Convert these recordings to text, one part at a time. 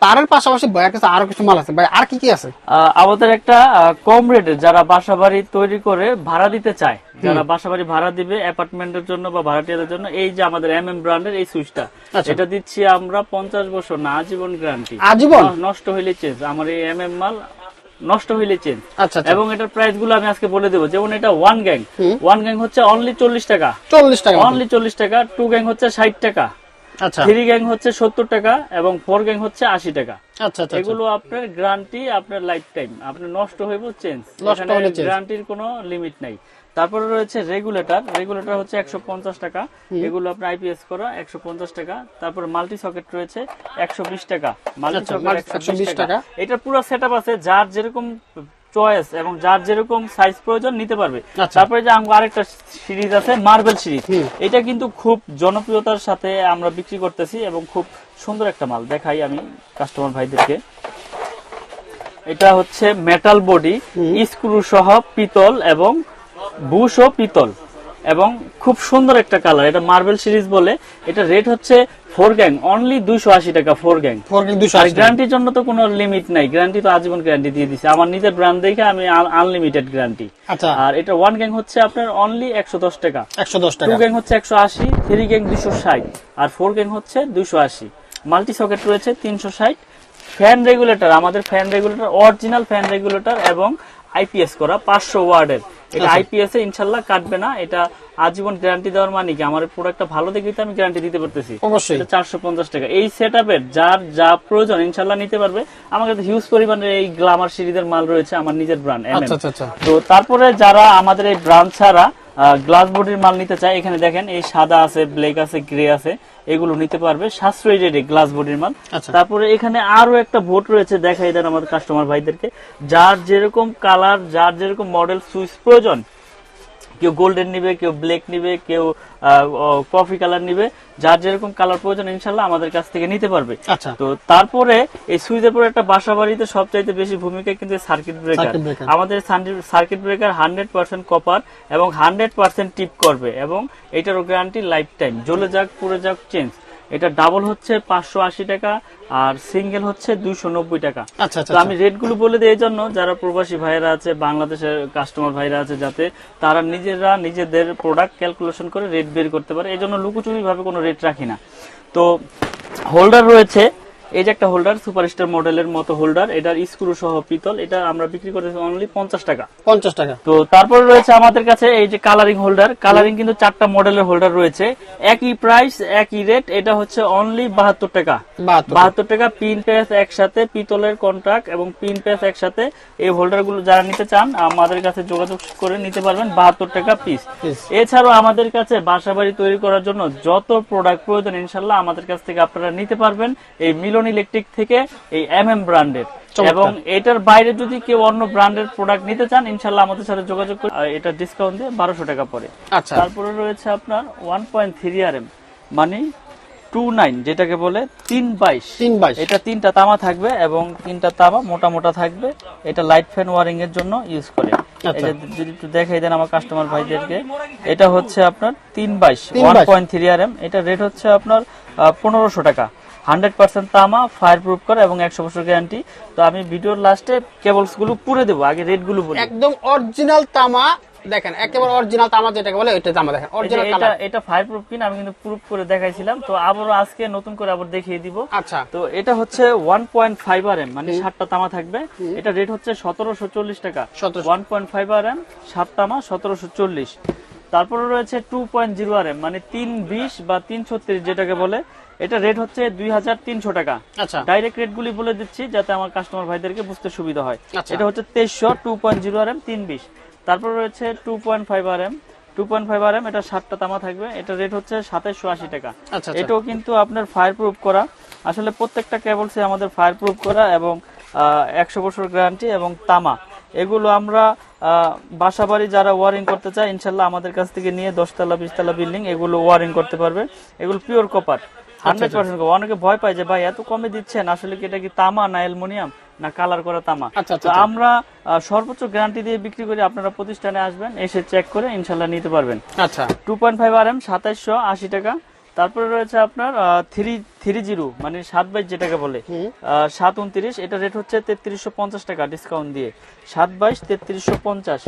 তারের পাশাপাশি ভাইয়ের কাছে আরো কিছু মাল আছে ভাই, আর কি কি আছে? আমাদের একটা কম রেটে যারা বাসাবাড়ি তৈরি করে ভাড়া দিতে চায়, যারা বাসাবাড়ি ভাড়া দিবে অ্যাপার্টমেন্টের জন্য বা ভাড়াটিয়াদের জন্য, এই যে আমাদের ব্র্যান্ডের এই সুইচটা, এটা দিচ্ছি আমরা 50 বছর না আজীবন গ্যারান্টি। আজীবন? নষ্ট হইলে চেঞ্জ, আমার এই মাল নষ্ট হইলে চেঞ্জ। আচ্ছা। এবং এটার প্রাইস গুলো আমি আজকে বলে দেবো। যেমন এটা ওয়ান গ্যাং হচ্ছে অনলি 40 টাকা, অনলি 40 টাকা। 2 গ্যাং হচ্ছে 60 টাকা, আচ্ছা। 3 গ্যাং হচ্ছে 70 টাকা এবং 4 গ্যাং হচ্ছে 80 টাকা। আচ্ছা। এগুলো আপনার গ্যারান্টি, আপনার লাইফ টাইম, আপনার নষ্ট হইব চেঞ্জ, গ্যারান্টির কোনো লিমিট নাই। তারপরে রয়েছে রেগুলেটর হচ্ছে 150 টাকা, এগুলো আপনার আইপিএস করা 150 টাকা। তারপর মাল্টি সকেট রয়েছে 120 টাকা, মাল্টি সকেট 120 টাকা। এটা পুরো সেটআপ আছে, যার যেরকম চয়েস এবং যার যেরকম সাইজ প্রয়োজন নিতে পারবে। তারপরে যে আরেকটা সিরিজ আছে মার্বেল সিরিজ, এটা কিন্তু খুব জনপ্রিয়তার সাথে আমরা বিক্রি করতেছি এবং খুব সুন্দর একটা মাল। দেখাই আমি কাস্টমার ভাইদেরকে। এটা হচ্ছে মেটাল বডি, স্ক্রু সহ পিতল এবং বুশ ও পিতল, এবং খুব সুন্দর একটা কালার। এটা মার্বেল সিরিজ বলে। এটা রেট হচ্ছে 4 গ্যাং অনলি 280 টাকা। 4 গ্যাং গ্যারান্টির জন্য তো কোনো লিমিট নাই, গ্যারান্টি তো আজীবন গ্যারান্টি দিয়ে দিছে। আমার নিজের ব্র্যান্ড দেখে আমি আনলিমিটেড গ্যারান্টি। আর এটা 1 গ্যাং হচ্ছে আপনার অনলি 110 টাকা, 2 গ্যাং হচ্ছে 180, 3 গ্যাং 260 আর 4 গ্যাং হচ্ছে 280। মাল্টি সকেট রয়েছে 360। ফ্যান রেগুলেটর, আমাদের fan regulator original fan regulator এবং আইপিএস করা 500 ওয়াটের। এটা আইপিএস এ ইনশাআল্লাহ কাটবে না। এটা আজীবন গ্যারান্টি দেওয়ার মানে কি, আমার প্রোডাক্টটা ভালো দেখে আমি গ্যারান্টি দিতে পারতেছি। এটা 450 টাকা। এই সেটআপের যার যা প্রয়োজন ইনশাআল্লাহ নিতে পারবে। আমার কাছে হিউজ পরিমাণে এই গ্ল্যামার সিরিজের মাল রয়েছে, আমার নিজের ব্র্যান্ড। তো তারপরে যারা আমাদের এই ব্র্যান্ড ছাড়া গ্লাস বডির মাল নিতে চায়, এখানে দেখেন এই সাদা আছে, ব্ল্যাক আছে, গ্রে আছে, এগুলো নিতে পারবে সাশ্রয়ী রেটে গ্লাস বডির মাল। তারপরে এখানে আরো একটা বোর্ড রয়েছে, দেখাই দেন আমাদের কাস্টমার ভাইদেরকে। যার যেরকম কালার, যার যেরকম মডেল সুইচ প্রয়োজন, কেউ গোল্ডেন নিবে, কেউ ব্ল্যাক নিবে, কেউ কফি কালার নিবে, যার যেরকম কালার প্রয়োজন ইনশাল্লাহ আমাদের কাছ থেকে নিতে পারবে। তো তারপরে এই সুইচের পরে একটা বাসা বাড়িতে সবচাইতে বেশি ভূমিকা কিন্তু সার্কিট ব্রেকার। আমাদের সার্কিট ব্রেকার 100% কপার এবং 100% টিপ করবে, এবং এটারও গ্যারান্টি লাইফ টাইম, জ্বলে যাক পুড়ে যাক চেঞ্জ। এটা ডাবল হচ্ছে 580 টাকা আর সিঙ্গেল হচ্ছে 290 টাকা। তো আমি রেট গুলো বলে দিই এই জন্য, যারা প্রবাসী ভাইরা আছে, বাংলাদেশের কাস্টমার ভাইরা আছে, যাতে তারা নিজেরা নিজেদের প্রোডাক্ট ক্যালকুলেশন করে রেট বের করতে পারে। এই জন্য লুকোচুরি ভাবে কোনো রেট রাখি না। তো হোল্ডার রয়েছে, এই যে একটা হোল্ডার, সুপারস্টার মডেলের মতো হোল্ডার, এটার স্ক্রু সহ পিতল, এটা আমরা বিক্রি করতেছি অনলি 50 টাকা। তো তারপরে রয়েছে আমাদের কাছে এই যে কালারিং হোল্ডার। কালারিং কিন্তু 4টা মডেলের হোল্ডার রয়েছে, একই প্রাইস একই রেট। এটা হচ্ছে অনলি 72 টাকা। 72 টাকা। পিন পেস একসাথে, পিতলের কন্ট্রাক্ট এবং পিন পেস একসাথে। এই হোল্ডার গুলো যারা নিতে চান আমাদের কাছে যোগাযোগ করে নিতে পারবেন, 72 টাকা পিস। এছাড়াও আমাদের কাছে বাসাবাড়ি তৈরি করার জন্য যত প্রোডাক্ট প্রয়োজন ইনশাল্লাহ আমাদের কাছ থেকে আপনারা নিতে পারবেন এই মিলন ইলেকট্রিক থেকে, এই ব্র্যান্ডের। এবং এটার বাইরে যদি কেউ অন্য ব্র্যান্ডের প্রোডাক্ট নিতে চান ইনশাআল্লাহ আমাদের সাথে যোগাযোগ করে, এটা ডিসকাউন্ট দিয়ে 1200 টাকা পড়ে। তারপরে রয়েছে আপনার 1.3 RM মানে 29, যেটাকে বলে 322। এটা 3টা তামা থাকবে এবং 3টা তামা মোটা মোটা থাকবে। এটা লাইট ফ্যান ওয়ারিং এর জন্য ইউজ করে। যদি একটু দেখাই দেন আমার কাস্টমার ভাইদেরকে, এটা হচ্ছে আপনার 322 1.3 RM। এটা রেট হচ্ছে আপনার 1500 টাকা। 100% তামা, ফায়ার প্রুফ করা এবং 100 বছর গ্যারান্টি। তো আমি ভিডিওর লাস্টে কেবলস গুলো পুরে দেবো, আগে রেট গুলো বলি। একদম অরিজিনাল তামা, দেখেন একেবারে অরিজিনাল তামা যেটাকে বলে, এটা তামা দেখেন অরিজিনাল কালার। এটা ফায়ার প্রুফ কিনা আমি কিন্তু প্রুফ করে দেখাইছিলাম, তো আবারো আজকে নতুন করে আবার দেখিয়ে দিব। আচ্ছা। তো এটা হচ্ছে 1.5 RM মানে 7টা তামা থাকবে। এটা রেট হচ্ছে 1740 টাকা। 1.5 RM 7 তামা 1740। তারপরে রয়েছে 2.0 RM মানে 320 বা 336 যেটাকে বলে, এটা রেট হচ্ছে 2300 টাকা। ডাইরেক্ট রেট গুলি বলে দিচ্ছি যাতে আমার কাস্টমার ভাইদেরকে বুঝতে সুবিধা হয়। এটা হচ্ছে 2300 2.0 RM 320। তারপর রয়েছে 2.5 RM। 2.5 RM এটা 7টা তামা থাকবে। এটা রেট হচ্ছে 2780 টাকা। এটাও কিন্তু আপনার ফায়ার প্রুফ করা। আসলে প্রত্যেকটা কেবলসে আমাদের ফায়ার প্রুফ করা এবং 100 বছর গ্যারান্টি এবং তামা। এগুলো আমরা বাসাবাড়ি যারা ওয়ারিং করতে চায় ইনশাল্লাহ আমাদের কাছ থেকে নিয়ে 10 তলা 20 তলা বিল্ডিং এগুলো ওয়ারিং করতে পারবে। এগুলো পিওর কপার 100%। অনেকে ভয় পায় যে ভাই এত কমে দিচ্ছেন, আসলে কি এটা কি তামা না অ্যালুমিনিয়াম না কালার করা তামা? তো আমরা সর্বোচ্চ গ্যারান্টি দিয়ে বিক্রি করি। আপনারা প্রতিষ্ঠানে আসবেন, এসে চেক করে ইনশাল্লাহ নিতে পারবেন। 2.5 RM 2780 টাকা। তারপরে রয়েছে আপনার 330 মানে 7/22 যেটাকে বলে 729, এটা রেট হচ্ছে 3350 টাকা ডিসকাউন্ট দিয়ে, 7/22 3350।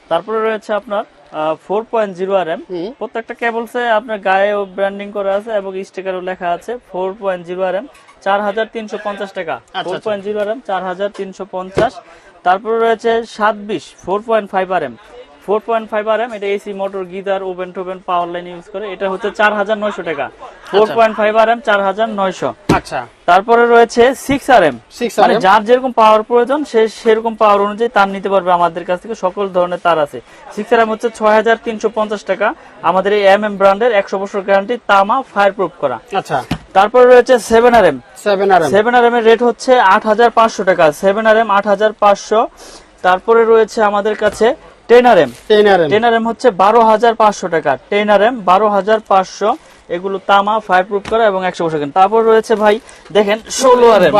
তারপরে রয়েছে আপনার 4.0 RM, প্রত্যেকটা কেবলসে আপনার গায়ে ব্র্যান্ডিং করা আছে এবং স্টিকারও লেখা আছে 4.0 RM 4350 টাকা, 4.0 RM 4350। তারপরে রয়েছে 720 4.5 RM, 4.5 RM, এটা এসি মোটর গিজার ওভেন টোভেন পাওয়ার লাইন ইউজ করে, এটা হচ্ছে 4900 টাকা, 4.5 RM 4900। আচ্ছা, তারপরে রয়েছে 6 RM, মানে যার যেরকম পাওয়ার প্রয়োজন সে সেরকম পাওয়ার অনুযায়ী তার নিতে পারবে আমাদের কাছ থেকে, সকল ধরনের তার আছে। 6 RM হচ্ছে 6350 টাকা, আমাদের এই MM ব্র্যান্ডের 100 বছর গ্যারান্টি, তামা ফায়ার প্রুফ করা। আচ্ছা, তারপরে রয়েছে 7 RM, 7 RM এর রেট হচ্ছে 8500 টাকা, 7 RM 8500। তারপরে রয়েছে আমাদের কাছে 10 RM হচ্ছে 12500 টাকা, 10 RM 12500, এগুলো তামা ফায়ার প্রুফ করা এবং 100 বছর। তারপর রয়েছে ভাই দেখেন 16 RM,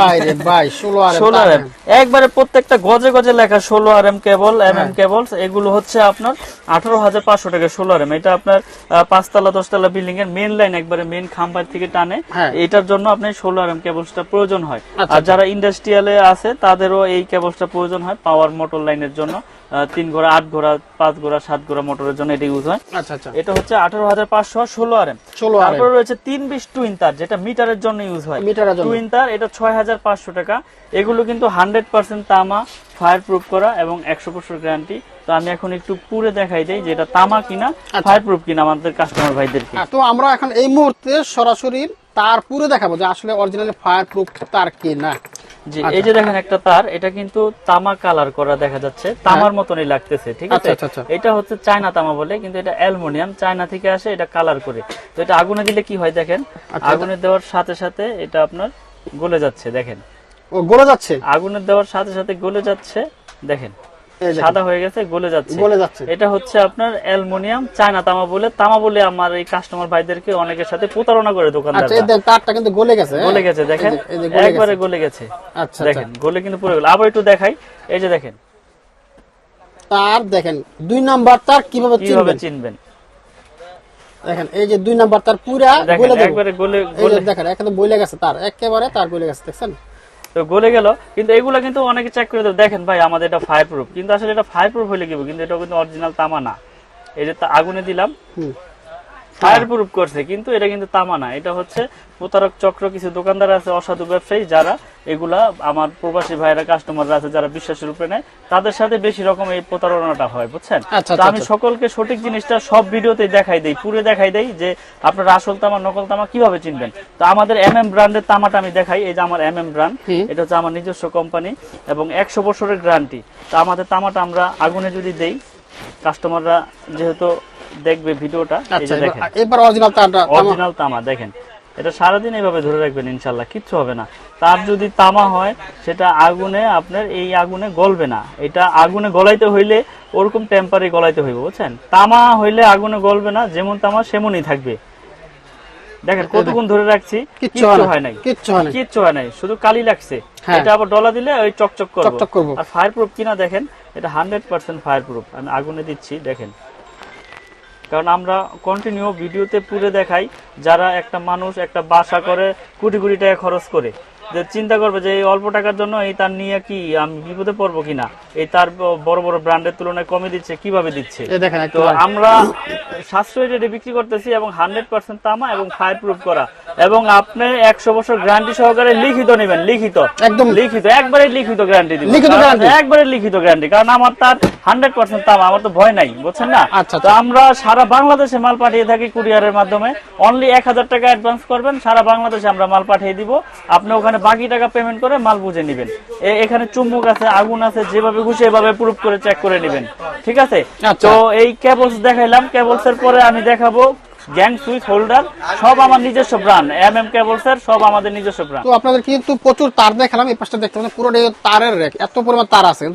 ভাই 16 RM একবারে প্রত্যেকটা গজে গজে লেখা 16 RM কেবল, MM কেবলস, এগুলো হচ্ছে আপনার 18500 টাকা 16 RM। এটা আপনার 5 তলা 10 তলা বিল্ডিং এর মেইন লাইন একবারে মেইন খাম্বার থেকে টানে, এটার জন্য আপনার 16 RM কেবলসটা প্রয়োজন হয়। আর যারা ইন্ডাস্ট্রিয়ালে আছে তাদেরও এই কেবলসটা প্রয়োজন হয় পাওয়ার মোটর লাইনের জন্য, 3 ঘোড়া 8 ঘোড়া 5 ঘোড়া 7 ঘোড়া মোটরের জন্য এটা ইউজ হয়। এটা হচ্ছে 18500 16 RM। তারপরে রয়েছে 320 টুইন তার, যেটা মিটারের জন্য ইউজ হয়, টুইন তার, এটা 6500 টাকা। এগুলো কিন্তু 100% তামা ফায়ার প্রুফ করা এবং 100 বছর গ্যারান্টি। তো আমি এখন একটু পুরে দেখাই দেই যে এটা তামা কিনা ফায়ার প্রুফ কিনা আমাদের কাস্টমার ভাইদেরকে। তো আমরা এখন এই মুহূর্তে সরাসরি তার পুরে দেখাবো যে আসলে অরিজিনালি ফায়ার প্রুফ তার কিনা। জি, এই যে দেখেন একটা তার, এটা কিন্তু তামা কালার করা দেখা যাচ্ছে, তামার মতনই লাগতেছে, ঠিক আছে। এটা হচ্ছে চায়না তামা বলে, কিন্তু এটা অ্যালুমিনিয়াম, চায়না থেকে আসে, এটা কালার করে। তো এটা আগুনে দিলে কি হয় দেখেন, আগুনে দেওয়ার সাথে সাথে এটা আপনার গলে যাচ্ছে, দেখেন গলে যাচ্ছে, আগুনে দেওয়ার সাথে সাথে গলে যাচ্ছে, দেখেন সাদা হয়ে গেছে, গলে যাচ্ছে। এটা হচ্ছে আপনার অ্যালুমিনিয়াম চায়না তামা বলে আমার এই কাস্টমার ভাইদেরকে অনেকের সাথে প্রতারণা করে দোকানদার। তারটা কিন্তু গলে গেছে, দেখেন একবারে গলে গেছে, দেখেন গলে কিন্তু পুরো গেল। আবার একটু দেখাই, এই যে দেখেন তার, দেখেন 2 নাম্বার তার কিভাবে চিনবেন, দেখেন এই যে 2 নাম্বার তার পুরা গলে একবারে গলে, দেখেন এখানে বইলে গেছে, তার একেবারে তার গলে গেছে, দেখছেন তো গলে গেল। কিন্তু এগুলা কিন্তু অনেকে চেক করে দেবে, দেখেন ভাই আমাদের এটা ফায়ার প্রুফ, কিন্তু আসলে এটা ফায়ার প্রুফ হলে কি, কিন্তু এটা কিন্তু অরিজিনাল তামা না। এই যে আগুনে দিলাম ফায়ার প্রুফ করছে, কিন্তু এটা কিন্তু তামা না, এটা হচ্ছে প্রতারক চক্র, কিছু দোকানদার আছে অসাধু ব্যবসায়ী যারা এগুলা আমার প্রবাসী ভাইরা কাস্টমাররা আছে যারা বিশ্বাসের উপরে নেয়, তাদের সাথে বেশি রকম এই প্রতারণাটা হয়, বুঝছেন। তো আমি সকলকে সঠিক জিনিসটা সব ভিডিওতে দেখাই দেই, পুরো দেখাই দেই যে আপনারা আসল তামা নকল তামা কিভাবে চিনবেন। তো আমাদের MM ব্র্যান্ডের তামাটা আমি দেখাই, এই যে আমার MM ব্র্যান্ড, এটা হচ্ছে আমার নিজস্ব কোম্পানি এবং 100 বছরের গ্যারান্টি। তো আমাদের তামাটা আমরা আগুনে যদি দেই, কাস্টমাররা যেহেতু দেখবে ভিডিওটা, এই যে দেখেন এবার অরিজিনাল তামা, দেখেন এটা সারাদিন এইভাবে ধরে রাখবেন, ইনশাল্লাহ কিচ্ছু হবে না। তার যদি তামা হয় সেটা আগুনে আপনার এই আগুনে গলবে না, এটা আগুনে গলাইতে হইলে ওরকম টেম্পারে গলাইতে হইবে, বুঝছেন। তামা হইলে আগুনে গলবে না, যেমন তামা সেমনই থাকবে। দেখেন কতক্ষণ ধরে রাখছি, কিচ্ছু হয় নাই, শুধু কালি লাগছে। এটা আবার ডলা দিলে ওই চকচক করবে। আর ফায়ার প্রুফ কিনা দেখেন, এটা 100% ফায়ার প্রুফ। আমি আগুনে দিচ্ছি, দেখেন, কারণ আমরা কন্টিনিউ ভিডিওতে পুরো দেখাই, যারা একটা মানুষ একটা বাসা করে কোটি কোটি টাকা খরচ করে, যে চিন্তা করবে যে এই অল্প টাকার জন্য এই তার নিয়ে কি আমি বিপদে পড়বো কিনা, এই তার বড় বড় ব্র্যান্ডের তুলনায় কমে দিচ্ছে, কিভাবে দিচ্ছে। তো আমরা সাশ্রয়ী রেটে বিক্রি করতেছি এবং 100% তামা এবং ফায়ার প্রুফ করা, এবং আপনি 100 বছর গ্যারান্টি সহকারে লিখিত নেবেন, একদম লিখিত, একবারে লিখিত গ্যারান্টি দিব, একবারে লিখিত গ্যারান্টি, কারণ আমার তার 100% তামা, আমার তো ভয় নাই, বুঝছেন না। তো আমরা সারা বাংলাদেশে মাল পাঠিয়ে থাকি কুরিয়ারের মাধ্যমে, অনলি 1000 টাকা অ্যাডভান্স করবেন, সারা বাংলাদেশে আমরা মাল পাঠিয়ে দিব, আপনি ওখানে বাকি টাকা পেমেন্ট করে মাল বুঝে নেবেন। এখানে চুম্বক আছে, আগুন আছে, যেভাবে খুশি এভাবে প্রুফ করে চেক করে নেবেন, ঠিক আছে। তো এই কেবলস দেখাইলাম, কেবলসের পরে আমি দেখাবো গ্যাং সুইচ হোল্ডার, সব আমার নিজস্ব ব্র্যান্ড, MM কেবলস এর সব আমাদের নিজস্ব ব্র্যান্ড। তো আপনাদের কিন্তু প্রচুর তার দেখালাম, এই পাশটা দেখতে পাচ্ছেন পুরো তারের রেক, এত পরিমাণ তার আছে।